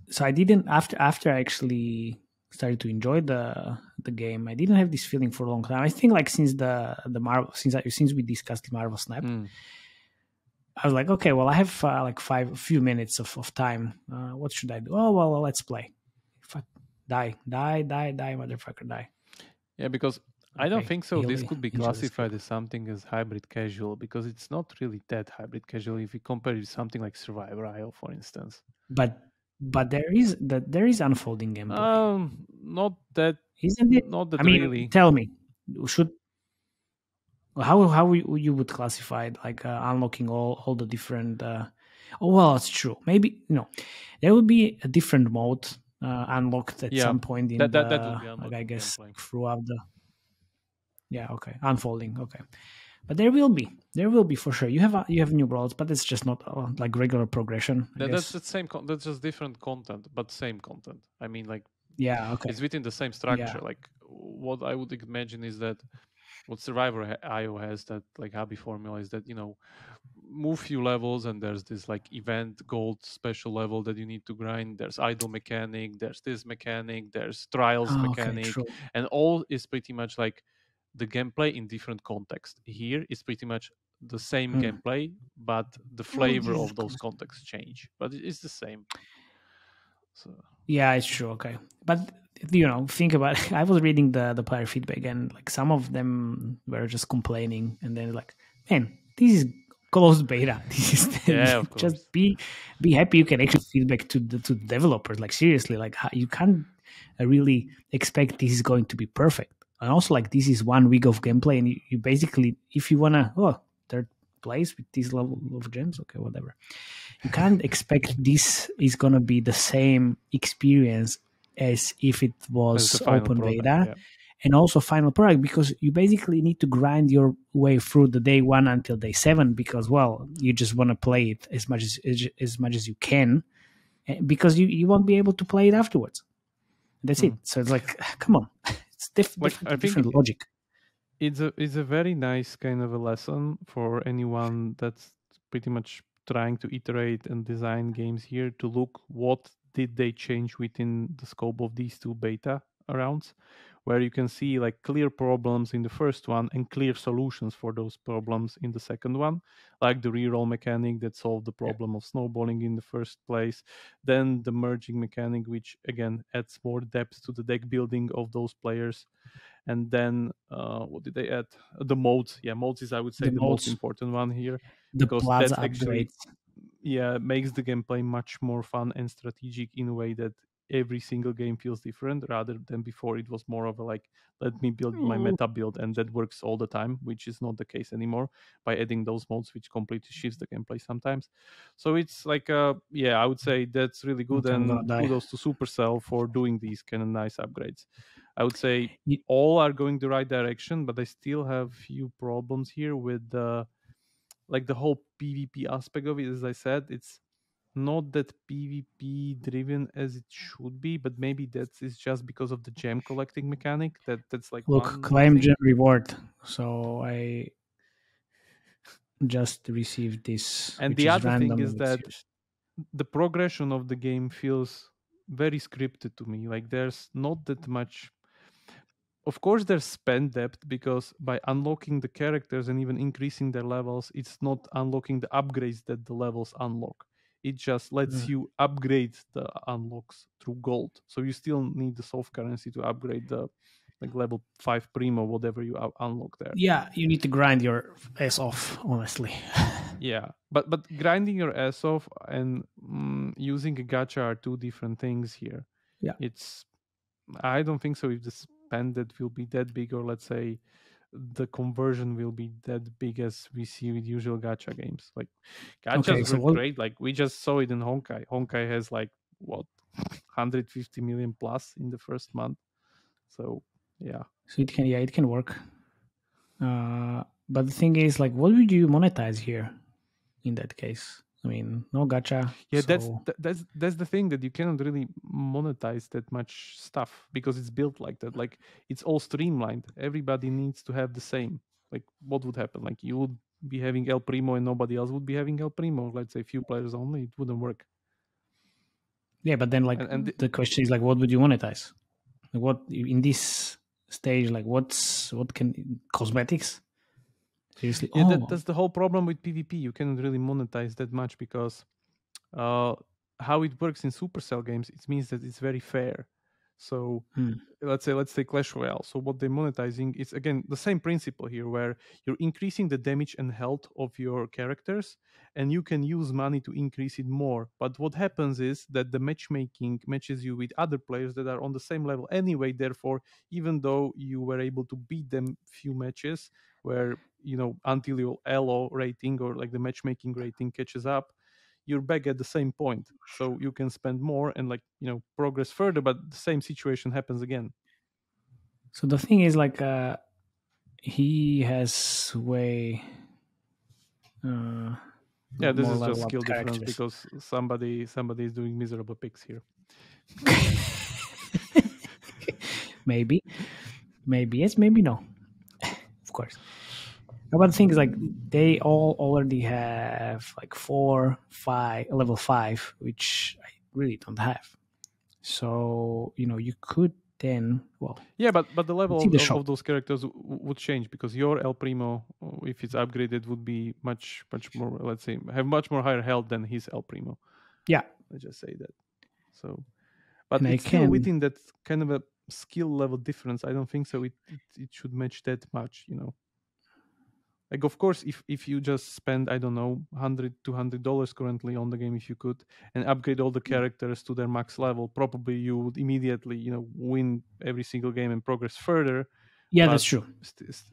so I didn't after I actually started to enjoy the game. I didn't have this feeling for a long time. I think like since the Marvel since we discussed the Marvel Snap, I was like, okay, well I have like a few minutes of time. What should I do? Oh well, let's play. Die, motherfucker, die. Yeah, because I don't think so. This could be classified as something as hybrid casual because it's not really that hybrid casual if you compare it to something like Survivor IO, for instance. But there is unfolding gameplay. Not that, isn't it? Not that I mean, really. Tell me, how you would classify it? Like unlocking all the different. Well, it's true. Maybe there would be a different mode unlocked at some point in that would be unlocked, like I guess gameplay. Throughout the. Yeah. Okay. Unfolding. Okay. But there will be for sure. You have new worlds, but it's just not like regular progression. That's the same. That's just different content, but same content. I mean, like okay. It's within the same structure. Like what I would imagine is that what Survivor IO has, that like hobby formula, is that move few levels and there's this like event gold special level that you need to grind. There's idle mechanic. There's this mechanic. There's trials mechanic, and all is pretty much like the gameplay in different context. Here is pretty much the same gameplay, but the flavor of those contexts change. But it's the same. So yeah, it's true. Okay, but think about it. I was reading the player feedback, and like some of them were just complaining, and then like, man, this is closed beta. This is just be happy. You can actually feedback to the developers. Like seriously, like you can't really expect this is going to be perfect. And also, like, this is 1 week of gameplay, and you basically, if you wanna, third place with this level of gems, okay, whatever. You can't expect this is gonna be the same experience as if it was open beta, and also final product, because you basically need to grind your way through the day 1 until day 7, because you just want to play it as much as you can, because you won't be able to play it afterwards. That's it. So it's like, come on. It's different logic. It's a very nice kind of a lesson for anyone that's pretty much trying to iterate and design games here, to look what did they change within the scope of these 2 beta rounds, where you can see like clear problems in the first one and clear solutions for those problems in the second one, like the reroll mechanic that solved the problem of snowballing in the first place, then the merging mechanic, which again adds more depth to the deck building of those players, and then what did they add? The modes. Modes is, I would say, the most important one here, because Plaza that's actually makes the gameplay much more fun and strategic in a way that every single game feels different, rather than before it was more of a like, let me build my meta build and that works all the time, which is not the case anymore by adding those modes, which completely shifts the gameplay sometimes. So it's like I would say that's really good, and kudos to Supercell for doing these kind of nice upgrades. I would say all are going the right direction, but I still have few problems here with the whole PvP aspect of it. As I said, it's not that PvP driven as it should be, but maybe that is just because of the gem collecting mechanic. That's like, look, claim gem reward. So I just received this. And the other thing is that the progression of the game feels very scripted to me. Like there's not that much. Of course, there's spend depth, because by unlocking the characters and even increasing their levels, it's not unlocking the upgrades that the levels unlock. It just lets you upgrade the unlocks through gold. So you still need the soft currency to upgrade the like level 5 Primo, whatever you unlock there. Yeah, you need to grind your ass off, honestly. Yeah, but grinding your ass off and using a gacha are two different things here. Yeah, I don't think so if the spend that will be that big, or let's say the conversion will be that big as we see with usual gacha games. Like gachas were great. Like we just saw it in Honkai. Honkai has like what 150 million plus in the first month. So yeah. So it can work. But the thing is, like, what would you monetize here in that case? I mean, no gacha. Yeah, so... that's the thing, that you cannot really monetize that much stuff because it's built like that. Like it's all streamlined. Everybody needs to have the same. Like what would happen? Like you would be having El Primo and nobody else would be having El Primo. Let's say few players only. It wouldn't work. Yeah, but then like the question is like, what would you monetize? Like, what in this stage? Like what can cosmetics? Seriously? Yeah, that's the whole problem with PvP. You cannot really monetize that much because how it works in Supercell games, it means that it's very fair. So let's say Clash Royale. So what they're monetizing is again the same principle here, where you're increasing the damage and health of your characters, and you can use money to increase it more. But what happens is that the matchmaking matches you with other players that are on the same level anyway. Therefore, even though you were able to beat them few matches, where until your elo rating or like the matchmaking rating catches up, you're back at the same point. So you can spend more and progress further, but the same situation happens again. So the thing is like he has way this is just skill difference because somebody is doing miserable picks here. Maybe yes, maybe no. Of course. But the thing is, like, they all already have like level 5, which I really don't have. So you could then but the level of those characters would change because your El Primo, if it's upgraded, would be much more. Let's say have much more higher health than his El Primo. Yeah, let's just say that. So, but it's still within that kind of a skill level difference. I don't think so. It should match that much, Like, of course, if you just spend, I don't know, $100-$200 currently on the game, if you could, and upgrade all the characters to their max level, probably you would immediately, win every single game and progress further. Yeah, that's true.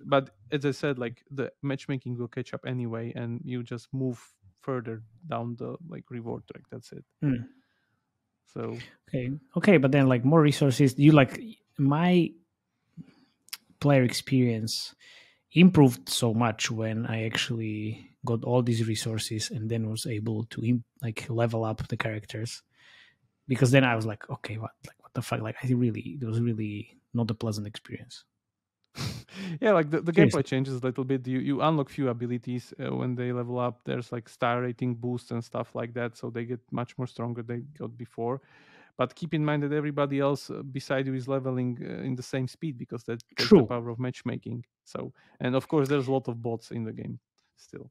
But as I said, like the matchmaking will catch up anyway, and you just move further down the reward track. That's it. So okay, but then like more resources. You like my player experience improved so much when I actually got all these resources and then was able to level up the characters, because then I was like, okay, what the fuck? Like it was really not a pleasant experience. Yeah, like the gameplay changes a little bit. You unlock few abilities when they level up. There's like star rating boosts and stuff like that, so they get much more stronger than they got before. But keep in mind that everybody else beside you is leveling in the same speed, because that's the power of matchmaking. So, and of course, there's a lot of bots in the game still.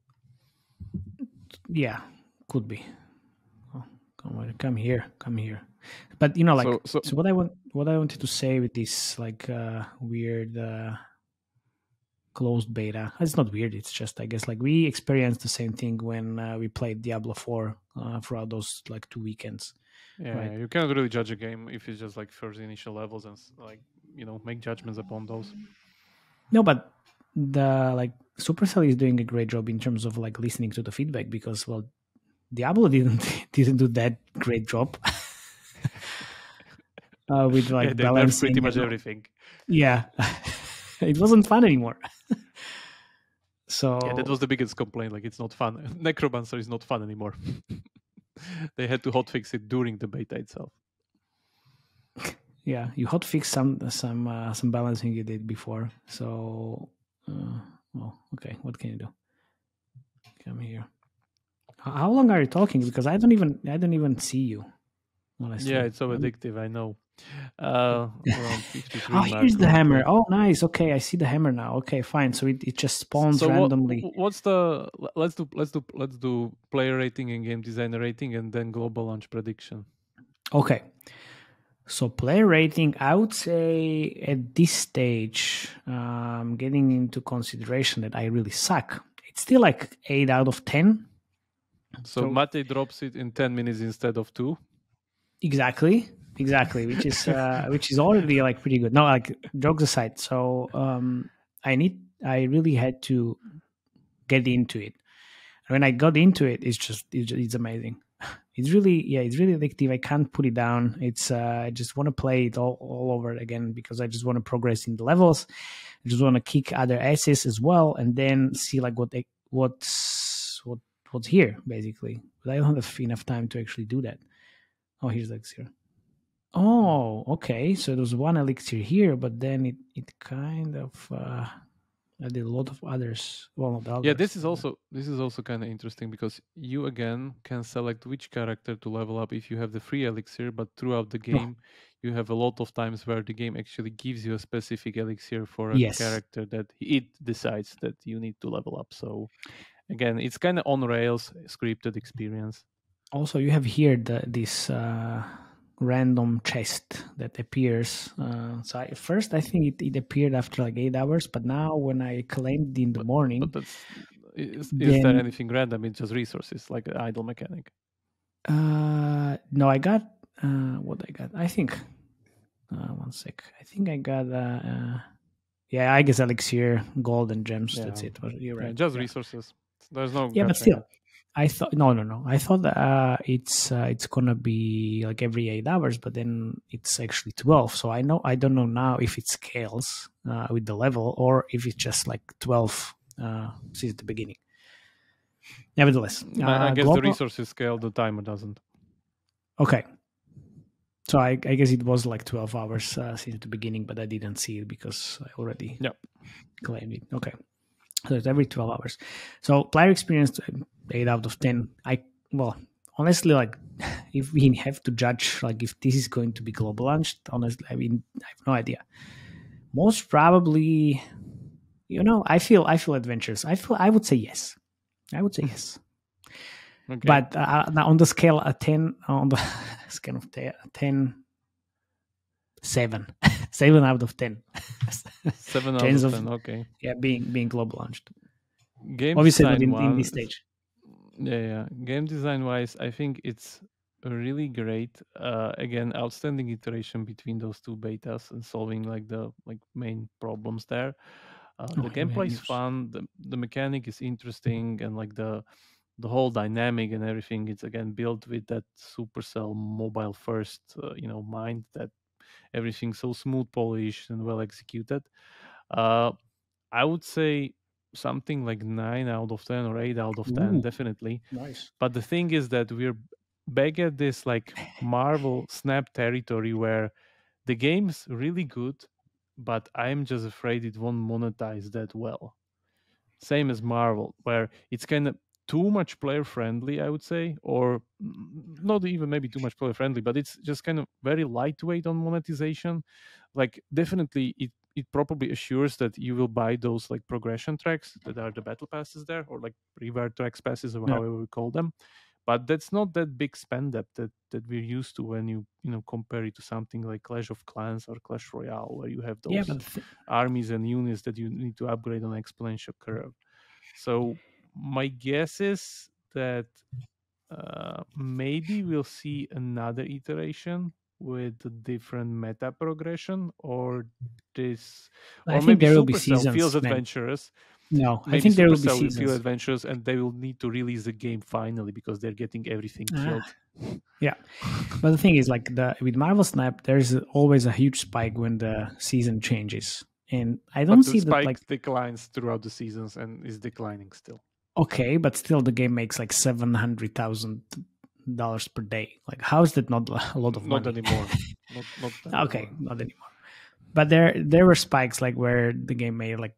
Yeah, could be. Oh, come here. But so what I wanted to say with this weird closed beta. It's not weird. It's just, I guess, we experienced the same thing when we played Diablo 4 throughout those 2 weekends. Yeah, right? You cannot really judge a game if it's just first initial levels and make judgments upon those. No, but the Supercell is doing a great job in terms of listening to the feedback, because Diablo didn't do that great job with balancing pretty much everything. Yeah, it wasn't fun anymore. So yeah, that was the biggest complaint. It's not fun. Necromancer is not fun anymore. They had to hotfix it during the beta itself. Yeah, you hotfix some balancing you did before. So, okay, what can you do? Come here. How long are you talking? Because I don't even see you honestly. Yeah, it's so addictive. I know. Around 53 oh, here's the hammer. Oh, nice. Okay, I see the hammer now. Okay, fine. So it just spawns randomly. What's the let's do player rating and game designer rating, and then global launch prediction. Okay. So player rating, I would say at this stage, getting into consideration that I really suck, it's still like 8 out of 10. So Matej drops it in 10 minutes instead of 2. Exactly, which is already like pretty good. No, like jokes aside. So I really had to get into it. When I got into it, it's amazing. It's really addictive. I can't put it down. It's I just want to play it all over again because I just want to progress in the levels. I just want to kick other asses as well, and then see like what's here basically. But I don't have enough time to actually do that. Oh, here's the elixir. Oh, okay. So there was one elixir here, but then it kind of I did a lot of others. Well, not others. Yeah, this is also kind of interesting because you again can select which character to level up if you have the free elixir, but throughout the game you have a lot of times where the game actually gives you a specific elixir for a character that it decides that you need to level up. So again, it's kind of on rails scripted experience. Also, you have here this random chest that appears. So at first I think it appeared after like 8 hours, but now when I claimed it in the morning... But is there anything random? It's just resources, like an idle mechanic. No, I got... what I got? I think... one sec. I think I got... I guess elixir, gold, and gems. Yeah. That's it. You're right. Just resources. There's no... Yeah, but still... I thought no. I thought that it's gonna be like every 8 hours, but then it's actually 12. So I don't know now if it scales with the level or if it's just like 12 since the beginning. Nevertheless, I guess the resources scale, the timer doesn't. Okay, so I guess it was like 12 hours since the beginning, but I didn't see it because I already claimed it. Okay. So it's every 12 hours. So player experience, 8 out of 10. Honestly, like if we have to judge, like if this is going to be global launched, honestly, I mean, I have no idea. Most probably, I feel adventurous. I would say yes. Okay. But now on the scale of 10, on the scale of 10, 7. 7 out of 10. 7 out of 10, okay. Yeah, being global launched. Game obviously design not in this stage. Yeah. Game design wise, I think it's really great. Again, outstanding iteration between those two betas and solving like the main problems there. The gameplay is fun. The mechanic is interesting, and like the whole dynamic and everything. It's again built with that Supercell mobile first, mind that everything's so smooth, polished, and well executed. I would say something like 9 out of 10 or 8 out of 10, definitely. Nice. But the thing is that we're back at this like Marvel Snap territory where the game's really good, but I'm just afraid it won't monetize that well. Same as Marvel, where it's kind of too much player friendly, I would say, or not even maybe too much player friendly, but it's just kind of very lightweight on monetization. Like definitely it probably assures that you will buy those like progression tracks that are the battle passes there, or like reward tracks passes, or however we call them. But that's not that big spend depth that we're used to when you compare it to something like Clash of Clans or Clash Royale, where you have those armies and units that you need to upgrade on an exponential curve. So my guess is that maybe we'll see another iteration with a different meta progression, or this, or maybe there will be Supercell seasons, feels adventurous. No, maybe I think there will be Supercell seasons. Will feel adventurous, and they will need to release the game finally because they're getting everything killed. Yeah, but the thing is, like with Marvel Snap, there's always a huge spike when the season changes, and I don't see that like declines throughout the seasons and is declining still. Okay, but still, the game makes like $700,000 per day. Like, how is that not a lot of money? Not anymore. not okay, anymore. Not anymore. But there were spikes like where the game made like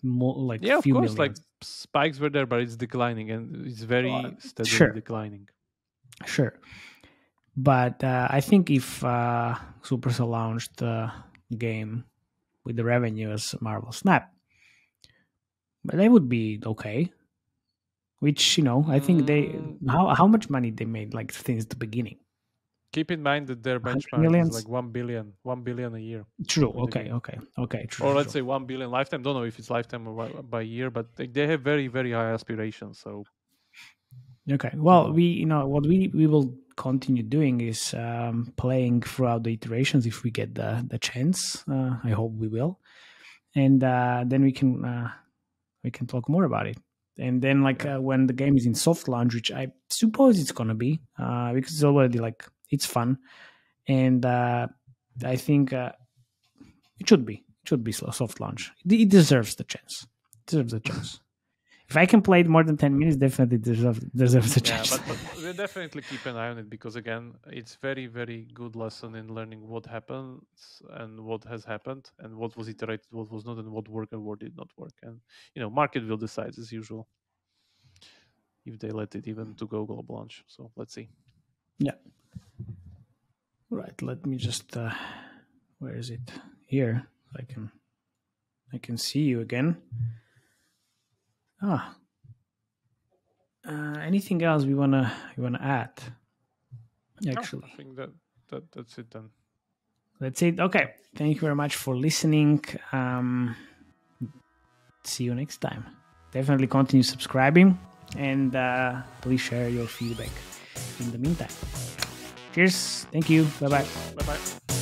more, like of few course, millions. like spikes were there, but it's declining and it's very steadily declining. Sure, But I think if Supercell launched the game with the revenue as Marvel Snap, but they would be okay. Which, I think how much money they made like since the beginning. Keep in mind that their benchmark is like 1 billion a year. True. Okay. True. Or let's say 1 billion lifetime. Don't know if it's lifetime or by year, but they have very, very high aspirations. So. Okay. Well, what we will continue doing is playing throughout the iterations if we get the chance. I hope we will, and then we can talk more about it. And then when the game is in soft launch, which I suppose it's gonna be, because it's already it's fun, and I think it should be soft launch. It deserves the chance. If I can play it more than 10 minutes, definitely deserves a chance. But we'll definitely keep an eye on it because, again, it's very, very good lesson in learning what happens and what has happened and what was iterated, what was not, and what worked and what did not work. And, market will decide as usual if they let it even to go global launch. So let's see. Yeah. Right. Let me just, where is it? Here. I can see you again. Anything else we wanna add? Actually, I think that's it then. That's it. Okay. Thank you very much for listening. See you next time. Definitely continue subscribing and please share your feedback in the meantime. Cheers. Thank you. Bye bye. Bye bye.